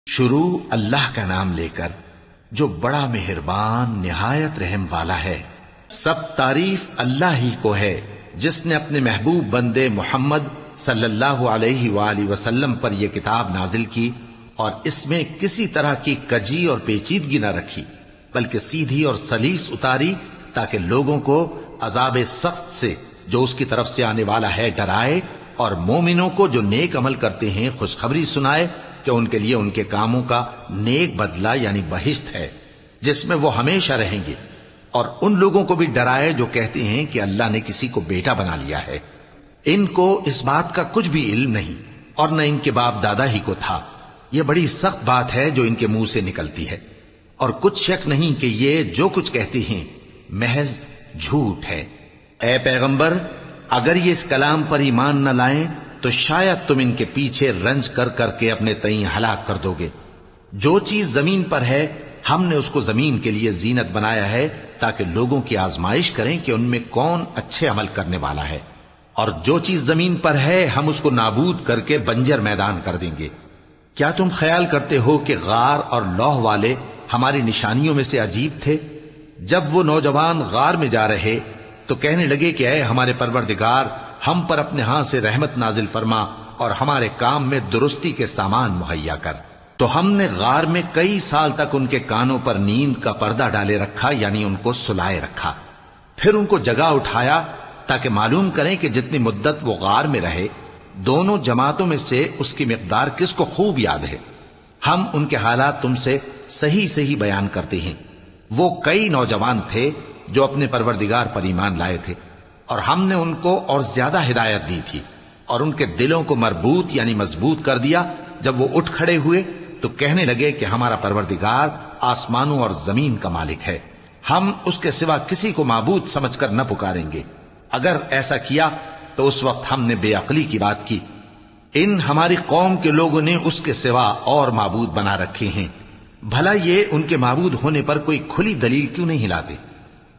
شروع اللہ کا نام لے کر جو بڑا مہربان نہایت رحم والا ہے۔ سب تعریف اللہ ہی کو ہے جس نے اپنے محبوب بندے محمد صلی اللہ علیہ وآلہ وسلم پر یہ کتاب نازل کی اور اس میں کسی طرح کی کجی اور پیچیدگی نہ رکھی، بلکہ سیدھی اور سلیس اتاری تاکہ لوگوں کو عذاب سخت سے جو اس کی طرف سے آنے والا ہے ڈرائے، اور مومنوں کو جو نیک عمل کرتے ہیں خوشخبری سنائے کہ ان کے لیے ان کے کاموں کا نیک بدلہ یعنی بہشت ہے جس میں وہ ہمیشہ رہیں گے، اور ان لوگوں کو بھی ڈرائے جو کہتے ہیں کہ اللہ نے کسی کو بیٹا بنا لیا ہے۔ ان کو اس بات کا کچھ بھی علم نہیں اور نہ ان کے باپ دادا ہی کو تھا۔ یہ بڑی سخت بات ہے جو ان کے منہ سے نکلتی ہے، اور کچھ شک نہیں کہ یہ جو کچھ کہتے ہیں محض جھوٹ ہے۔ اے پیغمبر، اگر یہ اس کلام پر ایمان نہ لائیں تو شاید تم ان کے پیچھے رنج کر کر کے اپنے تئیں ہلاک کر دو گے۔ جو چیز زمین پر ہے ہم نے اس کو زمین کے لیے زینت بنایا ہے تاکہ لوگوں کی آزمائش کریں کہ ان میں کون اچھے عمل کرنے والا ہے، اور جو چیز زمین پر ہے ہم اس کو نابود کر کے بنجر میدان کر دیں گے۔ کیا تم خیال کرتے ہو کہ غار اور لوح والے ہماری نشانیوں میں سے عجیب تھے؟ جب وہ نوجوان غار میں جا رہے تو کہنے لگے کہ اے ہمارے پروردگار، ہم پر اپنے ہاں سے رحمت نازل فرما اور ہمارے کام میں درستی کے سامان مہیا کر۔ تو ہم نے غار میں کئی سال تک ان کے کانوں پر نیند کا پردہ ڈالے رکھا، یعنی ان کو سلائے رکھا، پھر ان کو جگا اٹھایا تاکہ معلوم کریں کہ جتنی مدت وہ غار میں رہے دونوں جماعتوں میں سے اس کی مقدار کس کو خوب یاد ہے۔ ہم ان کے حالات تم سے صحیح صحیح بیان کرتے ہیں۔ وہ کئی نوجوان تھے جو اپنے پروردگار پر ایمان لائے تھے، اور ہم نے ان کو اور زیادہ ہدایت دی تھی، اور ان کے دلوں کو مربوط یعنی مضبوط کر دیا۔ جب وہ اٹھ کھڑے ہوئے تو کہنے لگے کہ ہمارا پروردگار آسمانوں اور زمین کا مالک ہے، ہم اس کے سوا کسی کو معبود سمجھ کر نہ پکاریں گے۔ اگر ایسا کیا تو اس وقت ہم نے بے عقلی کی بات کی۔ ان ہماری قوم کے لوگوں نے اس کے سوا اور معبود بنا رکھے ہیں، بھلا یہ ان کے معبود ہونے پر کوئی کھلی دلیل کیوں نہیں لاتے؟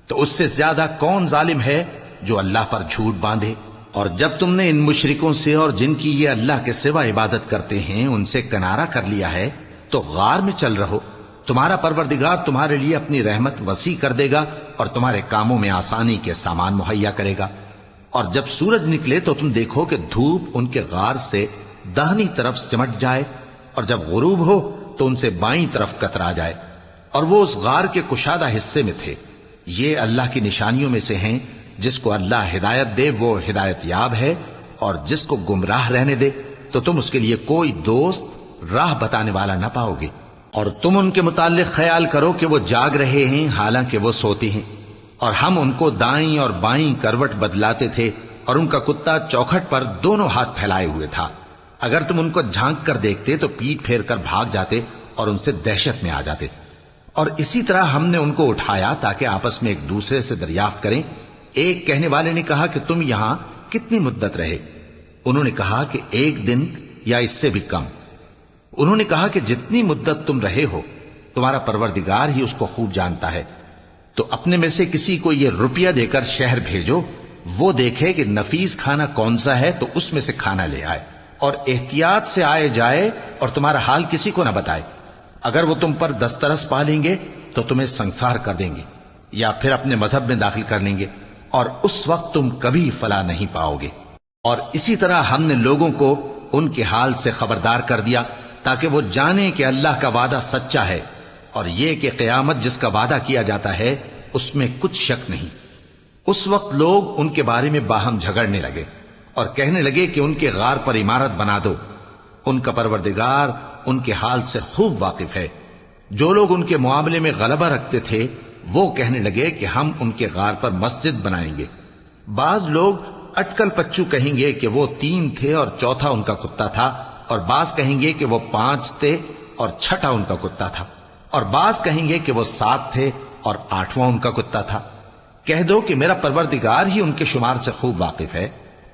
تو اس سے زیادہ کون ظالم ہے جو اللہ پر جھوٹ باندھے؟ اور جب تم نے ان مشرکوں سے اور جن کی یہ اللہ کے سوا عبادت کرتے ہیں ان سے کنارہ کر لیا ہے تو غار میں چل رہو، تمہارا پروردگار تمہارے لیے اپنی رحمت وسیع کر دے گا اور تمہارے کاموں میں آسانی کے سامان مہیا کرے گا۔ اور جب سورج نکلے تو تم دیکھو کہ دھوپ ان کے غار سے داہنی طرف سمٹ جائے، اور جب غروب ہو تو ان سے بائیں طرف کترا جائے، اور وہ اس غار کے کشادہ حصے میں تھے۔ یہ اللہ کی نشانیوں میں سے ہیں، جس کو اللہ ہدایت دے وہ ہدایت یاب ہے، اور جس کو گمراہ رہنے دے تو تم اس کے لیے کوئی دوست راہ بتانے والا نہ پاؤ گے۔ اور تم ان کے متعلق خیال کرو کہ وہ جاگ رہے ہیں حالانکہ وہ سوتے ہیں، اور ہم ان کو دائیں اور بائیں کروٹ بدلاتے تھے، اور ان کا کتا چوکھٹ پر دونوں ہاتھ پھیلائے ہوئے تھا۔ اگر تم ان کو جھانک کر دیکھتے تو پیٹ پھیر کر بھاگ جاتے اور ان سے دہشت میں آ جاتے۔ اور اسی طرح ہم نے ان کو اٹھایا تاکہ آپس میں ایک دوسرے سے دریافت کریں۔ ایک کہنے والے نے کہا کہ تم یہاں کتنی مدت رہے؟ انہوں نے کہا کہ 1 دن یا اس سے بھی کم۔ انہوں نے کہا کہ جتنی مدت تم رہے ہو تمہارا پروردگار ہی اس کو خوب جانتا ہے، تو اپنے میں سے کسی کو یہ روپیہ دے کر شہر بھیجو، وہ دیکھے کہ نفیس کھانا کون سا ہے تو اس میں سے کھانا لے آئے، اور احتیاط سے آئے جائے اور تمہارا حال کسی کو نہ بتائے۔ اگر وہ تم پر دسترس پا لیں گے تو تمہیں سنسار کر دیں گے یا پھر اپنے مذہب میں داخل کر لیں گے، اور اس وقت تم کبھی فلاح نہیں پاؤ گے۔ اور اسی طرح ہم نے لوگوں کو ان کے حال سے خبردار کر دیا تاکہ وہ جانیں کہ اللہ کا وعدہ سچا ہے، اور یہ کہ قیامت جس کا وعدہ کیا جاتا ہے اس میں کچھ شک نہیں۔ اس وقت لوگ ان کے بارے میں باہم جھگڑنے لگے اور کہنے لگے کہ ان کے غار پر عمارت بنا دو۔ ان کا پروردگار ان کے حال سے خوب واقف ہے۔ جو لوگ ان کے معاملے میں غلبہ رکھتے تھے وہ کہنے لگے کہ ہم ان کے غار پر مسجد بنائیں گے۔ بعض لوگ اٹکل پچو کہیں گے کہ وہ 3 تھے اور چوتھا ان کا کتا تھا، اور بعض کہیں گے کہ وہ 5 تھے اور چھٹا ان کا کتا تھا، اور بعض کہیں گے کہ وہ 7 تھے اور 8واں ان کا کتا تھا۔ کہہ دو کہ میرا پروردگار ہی ان کے شمار سے خوب واقف ہے،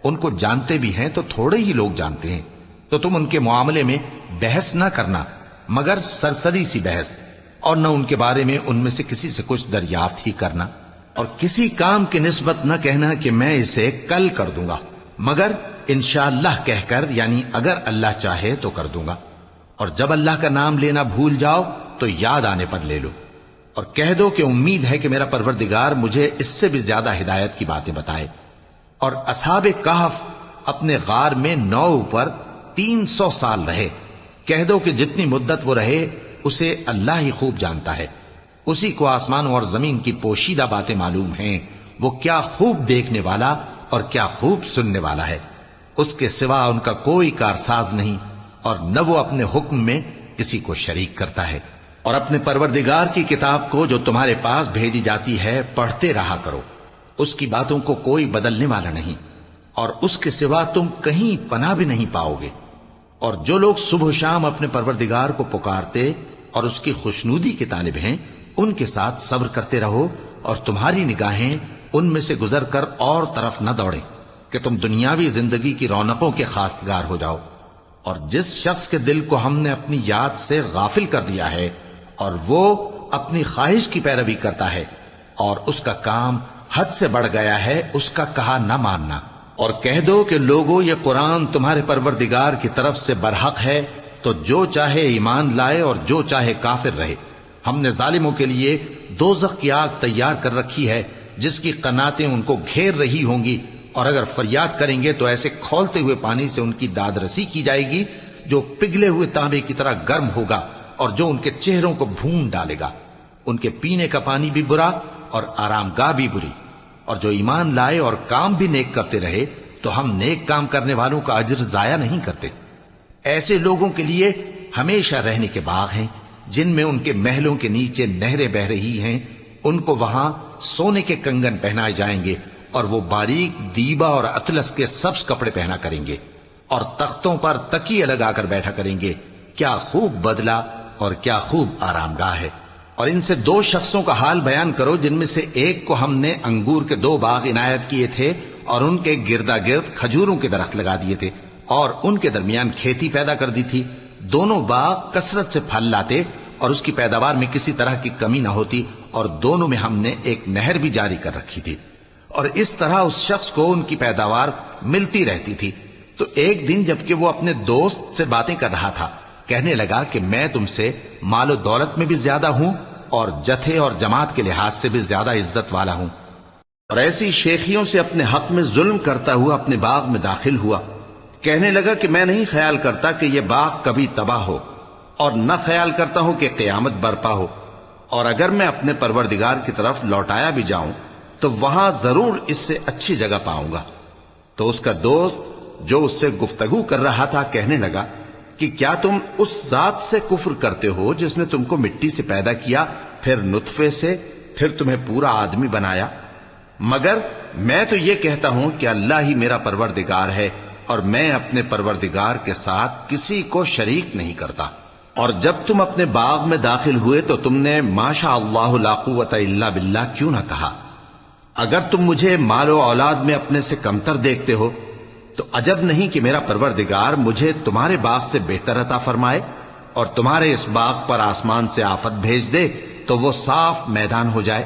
ان کو جانتے بھی ہیں تو تھوڑے ہی لوگ جانتے ہیں۔ تو تم ان کے معاملے میں بحث نہ کرنا مگر سرسری سی بحث، اور نہ ان کے بارے میں ان میں سے کسی سے کچھ دریافت ہی کرنا، اور کسی کام کی نسبت نہ کہنا کہ میں اسے کل کر دوں گا، مگر انشاءاللہ کہہ کر، یعنی اگر اللہ چاہے تو کر دوں گا۔ اور جب اللہ کا نام لینا بھول جاؤ تو یاد آنے پر لے لو، اور کہہ دو کہ امید ہے کہ میرا پروردگار مجھے اس سے بھی زیادہ ہدایت کی باتیں بتائے۔ اور اصحاب کہف اپنے غار میں 9 اوپر 300 سال رہے۔ کہہ دو کہ جتنی مدت وہ رہے اسے اللہ ہی خوب جانتا ہے، اسی کو آسمانوں اور زمین کی پوشیدہ باتیں معلوم ہیں، وہ کیا خوب دیکھنے والا اور کیا خوب سننے والا ہے۔ اس کے سوا ان کا کوئی کارساز نہیں، اور نہ وہ اپنے حکم میں کسی کو شریک کرتا ہے۔ اور اپنے پروردگار کی کتاب کو جو تمہارے پاس بھیجی جاتی ہے پڑھتے رہا کرو، اس کی باتوں کو کوئی بدلنے والا نہیں، اور اس کے سوا تم کہیں پناہ بھی نہیں پاؤ گے۔ اور جو لوگ صبح و شام اپنے پروردگار کو پکارتے اور اس کی خوشنودی کے طالب ہیں، ان کے ساتھ صبر کرتے رہو، اور تمہاری نگاہیں ان میں سے گزر کر اور طرف نہ دوڑیں کہ تم دنیاوی زندگی کی رونقوں کے خواستگار ہو جاؤ۔ اور جس شخص کے دل کو ہم نے اپنی یاد سے غافل کر دیا ہے اور وہ اپنی خواہش کی پیروی کرتا ہے اور اس کا کام حد سے بڑھ گیا ہے، اس کا کہا نہ ماننا۔ اور کہہ دو کہ لوگو یہ قرآن تمہارے پروردگار کی طرف سے برحق ہے، تو جو چاہے ایمان لائے اور جو چاہے کافر رہے۔ ہم نے ظالموں کے لیے دوزخ کی آگ تیار کر رکھی ہے جس کی قناتیں ان کو گھیر رہی ہوں گی، اور اگر فریاد کریں گے تو ایسے کھولتے ہوئے پانی سے ان کی داد رسی کی جائے گی جو پگھلے ہوئے تانبے کی طرح گرم ہوگا اور جو ان کے چہروں کو بھون ڈالے گا۔ ان کے پینے کا پانی بھی برا اور آرام گاہ بھی بری۔ اور جو ایمان لائے اور کام بھی نیک کرتے رہے تو ہم نیک کام کرنے والوں کا اجر ضائع نہیں کرتے۔ ایسے لوگوں کے لیے ہمیشہ رہنے کے باغ ہیں جن میں ان کے محلوں کے نیچے نہریں بہ رہی ہیں، ان کو وہاں سونے کے کنگن پہنائے جائیں گے، اور وہ باریک دیبا اور اطلس کے سبز کپڑے پہنا کریں گے، اور تختوں پر تکیے لگا کر بیٹھا کریں گے۔ کیا خوب بدلہ اور کیا خوب آرام گاہ ہے۔ اور ان سے 2 شخصوں کا حال بیان کرو جن میں سے ایک کو ہم نے انگور کے 2 باغ عنایت کیے تھے اور ان کے گردا گرد کھجوروں کے درخت لگا دیے تھے اور ان کے درمیان کھیتی پیدا کر دی تھی۔ دونوں باغ کثرت سے پھل لاتے اور اس کی پیداوار میں کسی طرح کی کمی نہ ہوتی، اور دونوں میں ہم نے ایک نہر بھی جاری کر رکھی تھی، اور اس طرح اس شخص کو ان کی پیداوار ملتی رہتی تھی۔ تو ایک دن جبکہ وہ اپنے دوست سے باتیں کر رہا تھا، کہنے لگا کہ میں تم سے مال و دولت میں بھی زیادہ ہوں اور جتھے اور جماعت کے لحاظ سے بھی زیادہ عزت والا ہوں، اور ایسی شیخیوں سے اپنے حق میں ظلم کرتا ہوا اپنے باغ میں داخل ہوا۔ کہنے لگا کہ میں نہیں خیال کرتا کہ یہ باغ کبھی تباہ ہو، اور نہ خیال کرتا ہوں کہ قیامت برپا ہو، اور اگر میں اپنے پروردگار کی طرف لوٹایا بھی جاؤں تو وہاں ضرور اس سے اچھی جگہ پاؤں گا۔ تو اس کا دوست جو اس سے گفتگو کر رہا تھا کہنے لگا کہ کیا تم اس ذات سے کفر کرتے ہو جس نے تم کو مٹی سے پیدا کیا، پھر نطفے سے، پھر تمہیں پورا آدمی بنایا؟ مگر میں تو یہ کہتا ہوں کہ اللہ ہی میرا پروردگار ہے، اور میں اپنے پروردگار کے ساتھ کسی کو شریک نہیں کرتا۔ اور جب تم اپنے باغ میں داخل ہوئے تو تم نے ما شاء اللہ لا قوت الا باللہ کیوں نہ کہا؟ اگر تم مجھے مال و اولاد میں اپنے سے کمتر دیکھتے ہو تو عجب نہیں کہ میرا پروردگار مجھے تمہارے باغ سے بہتر عطا فرمائے، اور تمہارے اس باغ پر آسمان سے آفت بھیج دے تو وہ صاف میدان ہو جائے،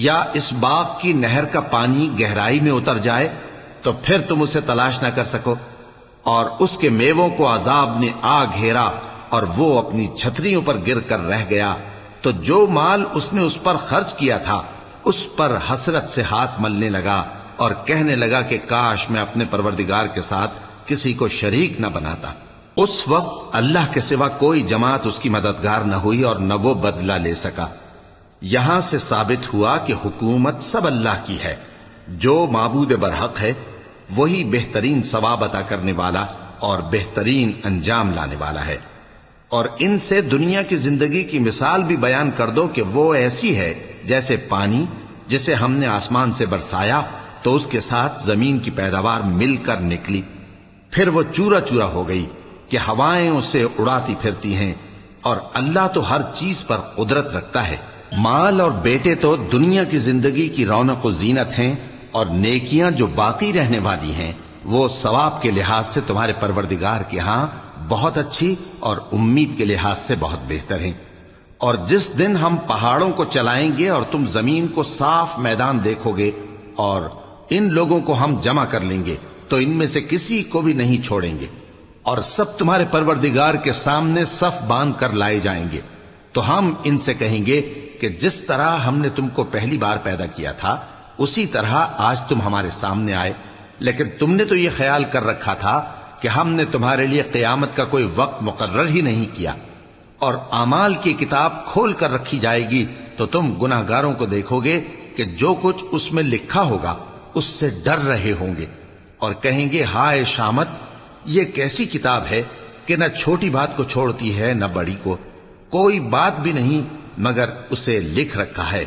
یا اس باغ کی نہر کا پانی گہرائی میں اتر جائے تو پھر تم اسے تلاش نہ کر سکو، اور اس کے میووں کو عذاب نے آ گھیرا اور وہ اپنی چھتریوں پر گر کر رہ گیا، تو جو مال اس نے اس پر خرچ کیا تھا اس پر حسرت سے ہاتھ ملنے لگا اور کہنے لگا کہ کاش میں اپنے پروردگار کے ساتھ کسی کو شریک نہ بناتا۔ اس وقت اللہ کے سوا کوئی جماعت اس کی مددگار نہ ہوئی اور نہ وہ بدلہ لے سکا۔ یہاں سے ثابت ہوا کہ حکومت سب اللہ کی ہے، جو معبود برحق ہے وہی بہترین ثواب عطا کرنے والا اور بہترین انجام لانے والا ہے۔ اور ان سے دنیا کی زندگی کی مثال بھی بیان کر دو کہ وہ ایسی ہے جیسے پانی جسے ہم نے آسمان سے برسایا تو اس کے ساتھ زمین کی پیداوار مل کر نکلی، پھر وہ چورا چورا ہو گئی کہ ہوائیں اسے اڑاتی پھرتی ہیں، اور اللہ تو ہر چیز پر قدرت رکھتا ہے۔ مال اور بیٹے تو دنیا کی زندگی کی رونق و زینت ہیں، اور نیکیاں جو باقی رہنے والی ہیں وہ ثواب کے لحاظ سے تمہارے پروردگار کے ہاں بہت اچھی اور امید کے لحاظ سے بہت بہتر ہیں۔ اور جس دن ہم پہاڑوں کو چلائیں گے اور تم زمین کو صاف میدان دیکھو گے اور ان لوگوں کو ہم جمع کر لیں گے تو ان میں سے کسی کو بھی نہیں چھوڑیں گے، اور سب تمہارے پروردگار کے سامنے صف باندھ کر لائے جائیں گے، تو ہم ان سے کہیں گے کہ جس طرح ہم نے تم کو پہلی بار پیدا کیا تھا اسی طرح آج تم ہمارے سامنے آئے، لیکن تم نے تو یہ خیال کر رکھا تھا کہ ہم نے تمہارے لیے قیامت کا کوئی وقت مقرر ہی نہیں کیا، اور اعمال کی کتاب کھول کر رکھی جائے گی تو تم گناہگاروں کو دیکھو گے کہ جو کچھ اس میں لکھا ہوگا اس سے ڈر رہے ہوں گے، اور کہیں گے ہائے شامت، یہ کیسی کتاب ہے کہ نہ چھوٹی بات کو چھوڑتی ہے نہ بڑی کو، کوئی بات بھی نہیں مگر اسے لکھ رکھا ہے،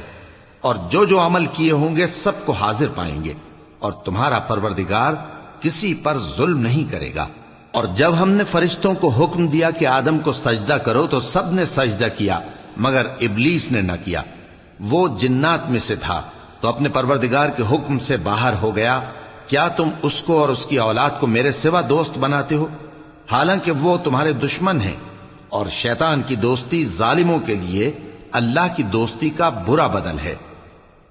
اور جو عمل کیے ہوں گے سب کو حاضر پائیں گے، اور تمہارا پروردگار کسی پر ظلم نہیں کرے گا۔ اور جب ہم نے فرشتوں کو حکم دیا کہ آدم کو سجدہ کرو تو سب نے سجدہ کیا مگر ابلیس نے نہ کیا، وہ جنات میں سے تھا تو اپنے پروردگار کے حکم سے باہر ہو گیا۔ کیا تم اس کو اور اس کی اولاد کو میرے سوا دوست بناتے ہو، حالانکہ وہ تمہارے دشمن ہیں، اور شیطان کی دوستی ظالموں کے لیے اللہ کی دوستی کا برا بدل ہے۔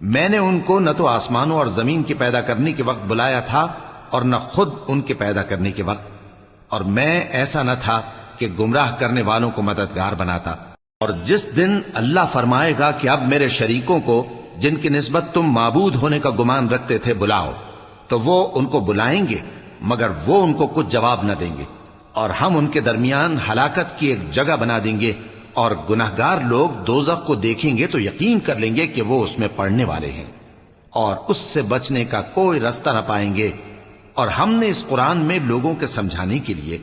میں نے ان کو نہ تو آسمانوں اور زمین کے پیدا کرنے کے وقت بلایا تھا اور نہ خود ان کے پیدا کرنے کے وقت، اور میں ایسا نہ تھا کہ گمراہ کرنے والوں کو مددگار بناتا۔ اور جس دن اللہ فرمائے گا کہ اب میرے شریکوں کو جن کی نسبت تم معبود ہونے کا گمان رکھتے تھے بلاؤ، تو وہ ان کو بلائیں گے مگر وہ ان کو کچھ جواب نہ دیں گے، اور ہم ان کے درمیان ہلاکت کی ایک جگہ بنا دیں گے، اور گناہگار لوگ دوزخ کو دیکھیں گے تو یقین کر لیں گے کہ وہ اس میں پڑنے والے ہیں، اور اس سے بچنے کا کوئی راستہ نہ پائیں گے۔ اور ہم نے اس قرآن میں لوگوں کے سمجھانے کے لیے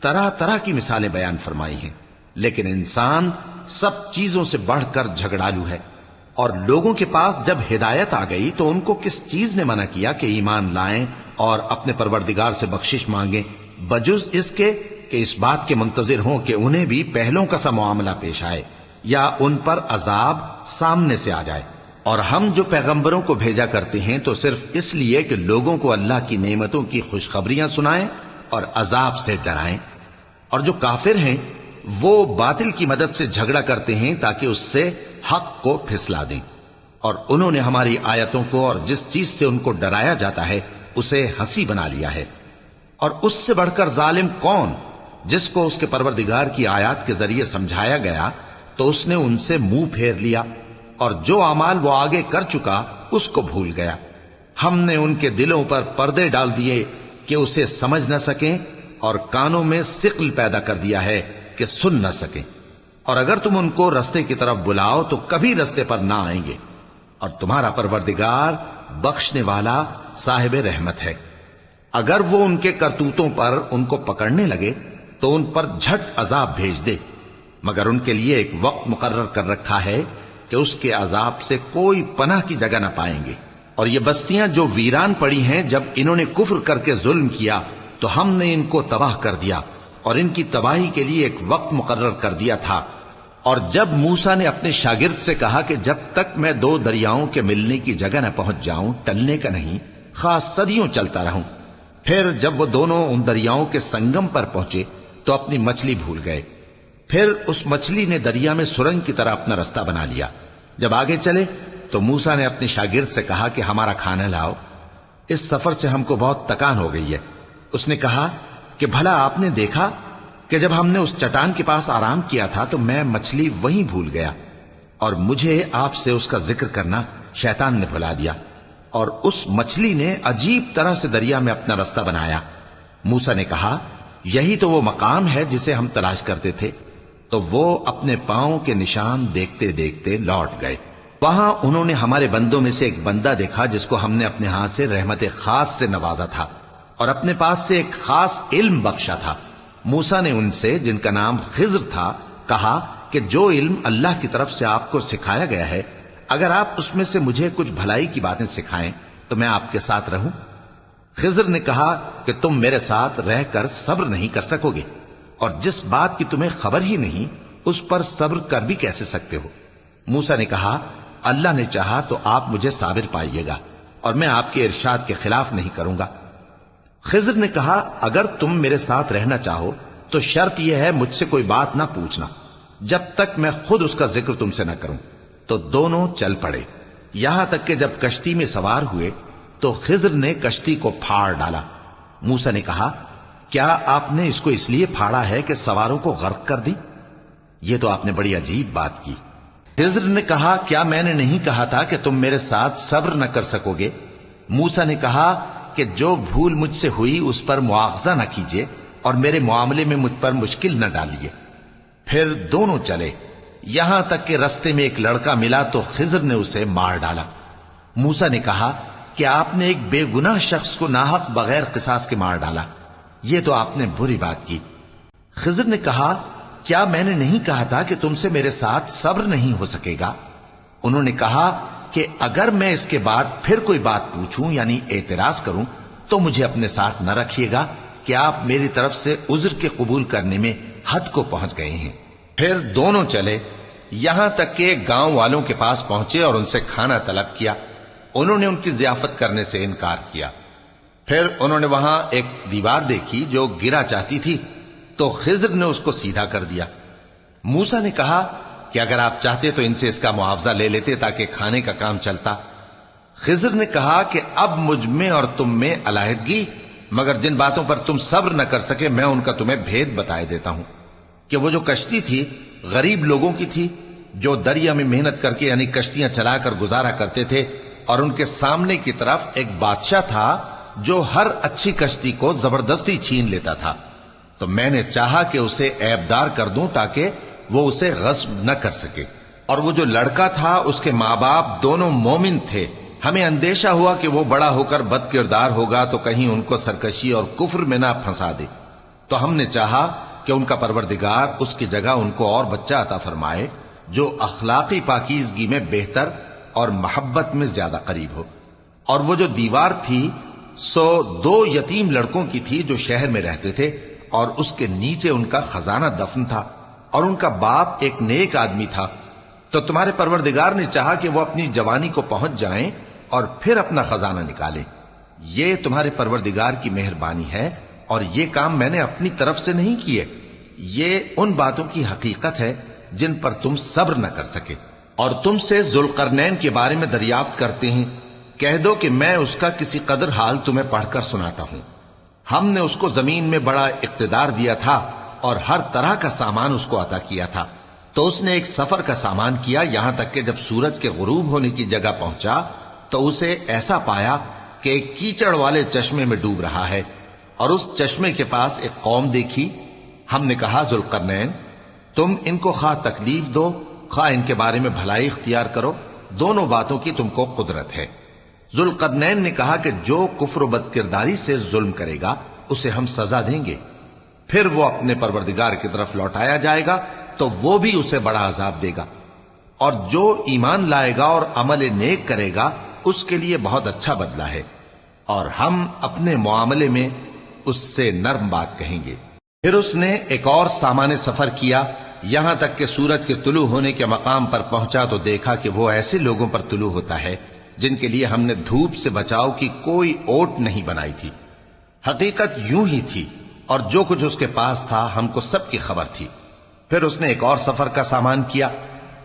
طرح طرح کی مثالیں بیان فرمائی ہیں، لیکن انسان سب چیزوں سے بڑھ کر جھگڑالو ہے، اور لوگوں کے پاس جب ہدایت آ گئی تو ان کو کس چیز نے منع کیا کہ ایمان لائیں اور اپنے پروردگار سے بخشش مانگیں، بجز اس کے کہ اس بات کے منتظر ہوں کہ انہیں بھی پہلوں کا سا معاملہ پیش آئے یا ان پر عذاب سامنے سے آ جائے۔ اور ہم جو پیغمبروں کو بھیجا کرتے ہیں تو صرف اس لیے کہ لوگوں کو اللہ کی نعمتوں کی خوشخبریاں سنائیں اور عذاب سے ڈرائیں، اور جو کافر ہیں وہ باطل کی مدد سے جھگڑا کرتے ہیں تاکہ اس سے حق کو پھسلا دیں، اور انہوں نے ہماری آیتوں کو اور جس چیز سے ان کو ڈرایا جاتا ہے اسے ہنسی بنا لیا ہے۔ اور اس سے بڑھ کر ظالم کون، جس کو اس کے پروردگار کی آیات کے ذریعے سمجھایا گیا تو اس نے ان سے منہ پھیر لیا، اور جو اعمال وہ آگے کر چکا اس کو بھول گیا۔ ہم نے ان کے دلوں پر پردے ڈال دیے کہ اسے سمجھ نہ سکیں، اور کانوں میں ثقل پیدا کر دیا ہے کہ سن نہ سکیں، اور اگر تم ان کو رستے کی طرف بلاؤ تو کبھی رستے پر نہ آئیں گے، اور تمہارا پروردگار بخشنے والا صاحب رحمت ہے۔ اگر وہ ان کے کرتوتوں پر ان کو پکڑنے لگے تو ان پر جھٹ عذاب بھیج دے، مگر ان کے لیے ایک وقت مقرر کر رکھا ہے کہ اس کے عذاب سے کوئی پناہ کی جگہ نہ پائیں گے۔ اور یہ بستیاں جو ویران پڑی ہیں، جب انہوں نے کفر کر کے ظلم کیا تو ہم نے ان کو تباہ کر دیا، اور ان کی تباہی کے لیے ایک وقت مقرر کر دیا تھا۔ اور جب موسیٰ نے اپنے شاگرد سے کہا کہ جب تک میں دو دریاؤں کے ملنے کی جگہ نہ پہنچ جاؤں ٹلنے کا نہیں، خاص صدیوں چلتا رہوں، پھر جب وہ دونوں ان دریاؤں کے سنگم پر پہنچے تو اپنی مچھلی بھول گئے، پھر اس مچھلی نے دریا میں سرنگ کی طرح اپنا راستہ بنا لیا۔ جب آگے چلے تو موسیٰ نے اپنے شاگرد سے کہا کہ ہمارا کھانا لاؤ، اس سفر سے ہم کو بہت تکان ہو گئی ہے۔ اس نے کہا کہ بھلا آپ نے دیکھا کہ جب ہم نے اس چٹان کے پاس آرام کیا تھا تو میں مچھلی وہیں بھول گیا، اور مجھے آپ سے اس کا ذکر کرنا شیطان نے بھلا دیا، اور اس مچھلی نے عجیب طرح سے دریا میں اپنا راستہ بنایا۔ موسیٰ نے کہا یہی تو وہ مقام ہے جسے ہم تلاش کرتے تھے، تو وہ اپنے پاؤں کے نشان دیکھتے دیکھتے لوٹ گئے۔ وہاں انہوں نے ہمارے بندوں میں سے ایک بندہ دیکھا جس کو ہم نے اپنے ہاتھ سے رحمت خاص سے نوازا تھا اور اپنے پاس سے ایک خاص علم بخشا تھا۔ موسیٰ نے ان سے جن کا نام خضر تھا کہا کہ جو علم اللہ کی طرف سے آپ کو سکھایا گیا ہے، اگر آپ اس میں سے مجھے کچھ بھلائی کی باتیں سکھائیں تو میں آپ کے ساتھ رہوں۔ خضر نے کہا کہ تم میرے ساتھ رہ کر صبر نہیں کر سکو گے، اور جس بات کی تمہیں خبر ہی نہیں اس پر صبر کر بھی کیسے سکتے ہو؟ موسیٰ نے کہا اللہ نے چاہا تو آپ مجھے صابر پائیے گا، اور میں آپ کے ارشاد کے خلاف نہیں کروں گا۔ خضر نے کہا اگر تم میرے ساتھ رہنا چاہو تو شرط یہ ہے مجھ سے کوئی بات نہ پوچھنا جب تک میں خود اس کا ذکر تم سے نہ کروں۔ تو دونوں چل پڑے، یہاں تک کہ جب کشتی میں سوار ہوئے تو خضر نے کشتی کو پھاڑ ڈالا۔ موسیٰ نے کہا کیا آپ نے اس کو اس لیے پھاڑا ہے کہ سواروں کو غرق کر دی؟ یہ تو آپ نے بڑی عجیب بات کی۔ خضر نے کہا کیا میں نے نہیں کہا تھا کہ تم میرے ساتھ صبر نہ کر سکو گے؟ موسیٰ نے کہا کہ جو بھول مجھ سے ہوئی اس پر مواخذہ نہ کیجیے اور میرے معاملے میں مجھ پر مشکل نہ ڈالیے۔ پھر دونوں چلے، یہاں تک کہ رستے میں ایک لڑکا ملا تو خضر نے اسے مار ڈالا۔ موسیٰ نے کہا کہ آپ نے ایک بے گناہ شخص کو ناحق بغیر قصاص کے مار ڈالا، یہ تو آپ نے بری بات کی۔ خضر نے کہا کیا میں نے نہیں کہا تھا کہ تم سے میرے ساتھ صبر نہیں ہو سکے گا؟ انہوں نے کہا کہ اگر میں اس کے بعد پھر کوئی بات پوچھوں یعنی اعتراض کروں تو مجھے اپنے ساتھ نہ رکھیے گا کہ آپ میری طرف سے عذر کے قبول کرنے میں حد کو پہنچ گئے ہیں۔ پھر دونوں چلے، یہاں تک کہ گاؤں والوں کے پاس پہنچے اور ان سے کھانا طلب کیا۔ انہوں نے ان کی ضیافت کرنے سے انکار کیا۔ پھر انہوں نے وہاں ایک دیوار دیکھی جو گرا چاہتی تھی تو خضر نے اس کو سیدھا کر دیا۔ موسیٰ نے کہا کہ اگر آپ چاہتے تو ان سے اس کا معاوضہ لے لیتے تاکہ کھانے کا کام چلتا۔ خضر نے کہا کہ اب مجھ میں اور تم میں علیحدگی، مگر جن باتوں پر تم صبر نہ کر سکے میں ان کا تمہیں بھید بتائے دیتا ہوں کہ وہ جو کشتی تھی غریب لوگوں کی تھی جو دریا میں محنت کر کے یعنی کشتیاں چلا کر گزارا کرتے تھے، اور ان کے سامنے کی طرف ایک بادشاہ تھا جو ہر اچھی کشتی کو زبردستی چھین لیتا تھا، تو میں نے چاہا کہ اسے عیبدار کر دوں تاکہ وہ اسے غصب نہ کر سکے۔ اور وہ جو لڑکا تھا اس کے ماں باپ دونوں مومن تھے، ہمیں اندیشہ ہوا کہ وہ بڑا ہو کر بد کردار ہوگا تو کہیں ان کو سرکشی اور کفر میں نہ پھنسا دے، تو ہم نے چاہا کہ ان کا پروردگار اس کی جگہ ان کو اور بچہ عطا فرمائے جو اخلاقی پاکیزگی میں بہتر اور محبت میں زیادہ قریب ہو۔ اور وہ جو دیوار تھی سو 2 یتیم لڑکوں کی تھی جو شہر میں رہتے تھے، اور اس کے نیچے ان کا خزانہ دفن تھا، اور ان کا باپ ایک نیک آدمی تھا۔ تو تمہارے پروردگار نے چاہا کہ وہ اپنی جوانی کو پہنچ جائیں اور پھر اپنا خزانہ نکالے۔ یہ تمہارے پروردگار کی مہربانی ہے، اور یہ کام میں نے اپنی طرف سے نہیں کیے، یہ ان باتوں کی حقیقت ہے جن پر تم صبر نہ کر سکے۔ اور تم سے ذوالقرنین کے بارے میں دریافت کرتے ہیں، کہہ دو کہ میں اس کا کسی قدر حال تمہیں پڑھ کر سناتا ہوں۔ ہم نے اس کو زمین میں بڑا اقتدار دیا تھا اور ہر طرح کا سامان اس کو عطا کیا تھا، تو اس نے ایک سفر کا سامان کیا، یہاں تک کہ جب سورج کے غروب ہونے کی جگہ پہنچا تو اسے ایسا پایا کہ ایک کیچڑ والے چشمے میں ڈوب رہا ہے، اور اس چشمے کے پاس ایک قوم دیکھی۔ ہم نے کہا ذوالقرنین تم ان کو خواہ تکلیف دو خواہ ان کے بارے میں بھلائی اختیار کرو، دونوں باتوں کی تم کو قدرت ہے۔ ذوالقرنین نے کہا کہ جو کفر و بد کرداری سے ظلم کرے گا اسے ہم سزا دیں گے، پھر وہ اپنے پروردگار کی طرف لوٹایا جائے گا تو وہ بھی اسے بڑا عذاب دے گا، اور جو ایمان لائے گا اور عمل نیک کرے گا اس کے لیے بہت اچھا بدلہ ہے، اور ہم اپنے معاملے میں اس سے نرم بات کہیں گے۔ پھر اس نے ایک اور سامان سفر کیا، یہاں تک کہ سورج کے طلوع ہونے کے مقام پر پہنچا تو دیکھا کہ وہ ایسے لوگوں پر طلوع ہوتا ہے جن کے لیے ہم نے دھوپ سے بچاؤ کی کوئی اوٹ نہیں بنائی تھی۔ حقیقت یوں ہی تھی، اور جو کچھ اس کے پاس تھا ہم کو سب کی خبر تھی۔ پھر اس نے ایک اور سفر کا سامان کیا،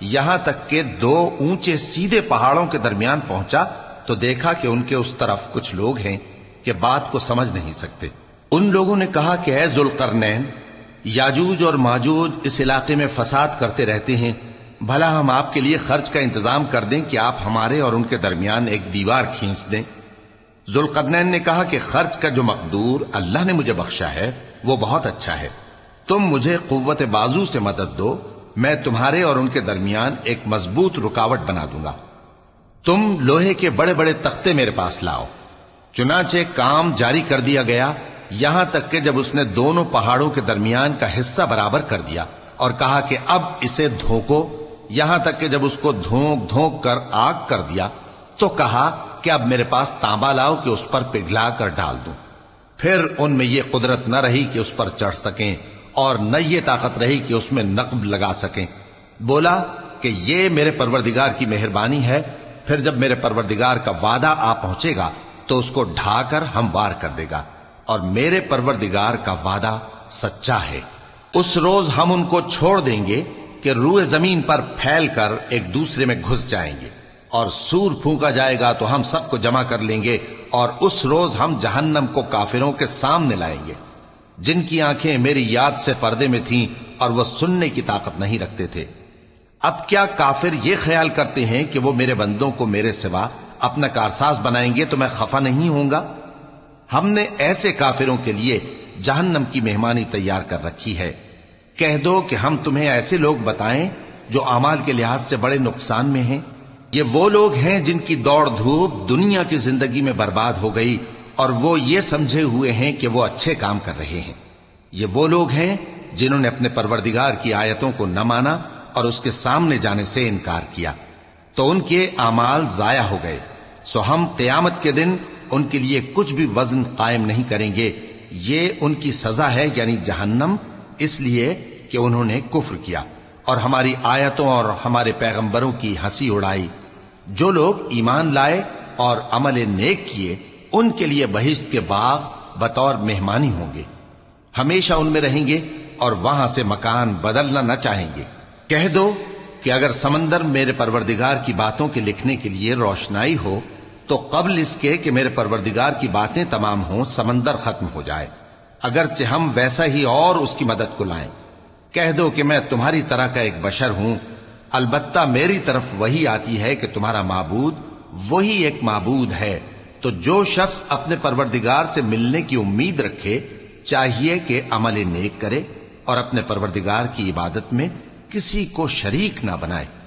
یہاں تک کہ 2 اونچے سیدھے پہاڑوں کے درمیان پہنچا تو دیکھا کہ ان کے اس طرف کچھ لوگ ہیں کہ بات کو سمجھ نہیں سکتے۔ ان لوگوں نے کہا کہ اے ذوالقرنین، یاجوج اور ماجوج اس علاقے میں فساد کرتے رہتے ہیں، بھلا ہم آپ کے لیے خرچ کا انتظام کر دیں کہ آپ ہمارے اور ان کے درمیان ایک دیوار کھینچ دیں۔ ذوالقرنین نے کہا کہ خرچ کا جو مقدور اللہ نے مجھے بخشا ہے وہ بہت اچھا ہے، تم مجھے قوت بازو سے مدد دو، میں تمہارے اور ان کے درمیان ایک مضبوط رکاوٹ بنا دوں گا۔ تم لوہے کے بڑے بڑے تختے میرے پاس لاؤ۔ چنانچہ کام جاری کر دیا گیا، یہاں تک کہ جب اس نے دونوں پہاڑوں کے درمیان کا حصہ برابر کر دیا اور کہا کہ اب اسے دھوکو، یہاں تک کہ جب اس کو دھونک دھونک کر آگ کر دیا تو کہا کہ اب میرے پاس تانبا لاؤ کہ اس پر پگھلا کر ڈال دوں۔ پھر ان میں یہ قدرت نہ رہی کہ اس پر چڑھ سکیں، اور نہ یہ طاقت رہی کہ اس میں نقب لگا سکیں۔ بولا کہ یہ میرے پروردگار کی مہربانی ہے، پھر جب میرے پروردگار کا وعدہ آ پہنچے گا تو اس کو ڈھا کر ہموار کر دے گا، اور میرے پروردگار کا وعدہ سچا ہے۔ اس روز ہم ان کو چھوڑ دیں گے کہ روئے زمین پر پھیل کر ایک دوسرے میں گھس جائیں گے، اور سور پھونکا جائے گا تو ہم سب کو جمع کر لیں گے، اور اس روز ہم جہنم کو کافروں کے سامنے لائیں گے۔ جن کی آنکھیں میری یاد سے پردے میں تھیں اور وہ سننے کی طاقت نہیں رکھتے تھے۔ اب کیا کافر یہ خیال کرتے ہیں کہ وہ میرے بندوں کو میرے سوا اپنا کارساز بنائیں گے تو میں خفا نہیں ہوں گا؟ ہم نے ایسے کافروں کے لیے جہنم کی مہمانی تیار کر رکھی ہے۔ کہہ دو کہ ہم تمہیں ایسے لوگ بتائیں جو اعمال کے لحاظ سے بڑے نقصان میں ہیں۔ یہ وہ لوگ ہیں جن کی دوڑ دھوپ دنیا کی زندگی میں برباد ہو گئی اور وہ یہ سمجھے ہوئے ہیں کہ وہ اچھے کام کر رہے ہیں۔ یہ وہ لوگ ہیں جنہوں نے اپنے پروردگار کی آیتوں کو نہ مانا اور اس کے سامنے جانے سے انکار کیا، تو ان کے اعمال ضائع ہو گئے۔ سو ہم قیامت کے دن ان کے لیے کچھ بھی وزن قائم نہیں کریں گے۔ یہ ان کی سزا ہے، یعنی جہنم، اس لیے کہ انہوں نے کفر کیا اور ہماری آیتوں اور ہمارے پیغمبروں کی ہنسی اڑائی۔ جو لوگ ایمان لائے اور عمل نیک کیے ان کے لیے بہشت کے باغ بطور مہمانی ہوں گے، ہمیشہ ان میں رہیں گے اور وہاں سے مکان بدلنا نہ چاہیں گے۔ کہہ دو کہ اگر سمندر میرے پروردگار کی باتوں کے لکھنے کے لیے روشنائی ہو تو قبل اس کے کہ میرے پروردگار کی باتیں تمام ہوں سمندر ختم ہو جائے، اگرچہ ہم ویسا ہی اور اس کی مدد کو لائیں۔ کہہ دو کہ میں تمہاری طرح کا ایک بشر ہوں، البتہ میری طرف وہی آتی ہے کہ تمہارا معبود وہی ایک معبود ہے۔ تو جو شخص اپنے پروردگار سے ملنے کی امید رکھے چاہیے کہ عمل نیک کرے اور اپنے پروردگار کی عبادت میں کسی کو شریک نہ بنائے۔